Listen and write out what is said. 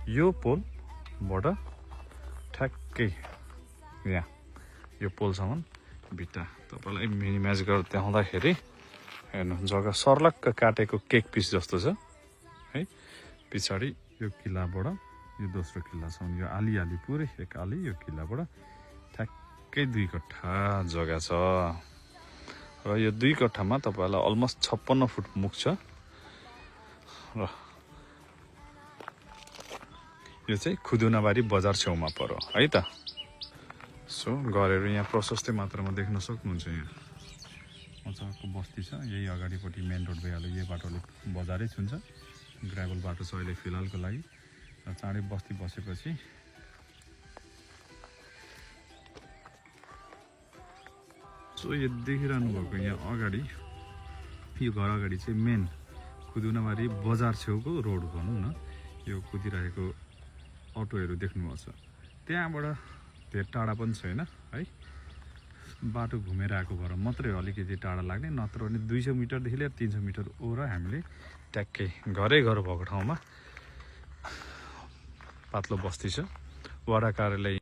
यो पोलबाट ठ्याक्कै यहाँ यो पोलसम्म भित्ता तपाईँलाई मिनिमाइज गरेर देखाउँदाखेरि हेर्नु जग्गा सर्लक्क काटेको केक पिस जस्तो छ है। पछाडि यो किल्लाबाट यो दोस्रो किल्लासम्म यो आली पुरै एक आली यो किल्लाबाट ठ्याक्कै 2 कट्ठा जग्गा छ र यो 2 कट्ठामा तपाईँलाई अलमोस्ट 56 फुट मुख छ र यो चाहिँ खुदुनाबारी बजार छेउमा पर्यो है त। सो घरहरू यहाँ प्रशस्तै मात्रामा देख्न सक्नुहुन्छ। यहाँ मजाको बस्ती छ, यही अगाडिपट्टि मेन रोड भइहाल्यो, यही बाटोले बजारै छुन्छ। ग्राभल बाटो छ अहिले फिलहालको लागि र चाँडै बस्ती बसेपछि सो यो देखिरहनु भएको यहाँ अगाडि यो घर अगाडि चाहिँ मेन खुदुनाबारी बजार छेउको रोड भनौँ न, यो कुदिरहेको अटोहरू देख्नुभएको छ। त्यहाँबाट धेरै टाढा पनि छैन है, बाटो घुमेर आएको भएर मात्रै अलिकति टाढा लाग्ने, नत्र भने 200 मिटरदेखि लिएर 300 मिटर ओर हामीले ट्याक्कै घरै घर भएको ठाउँमा पातलो बस्ती छ। वडा कार्यालय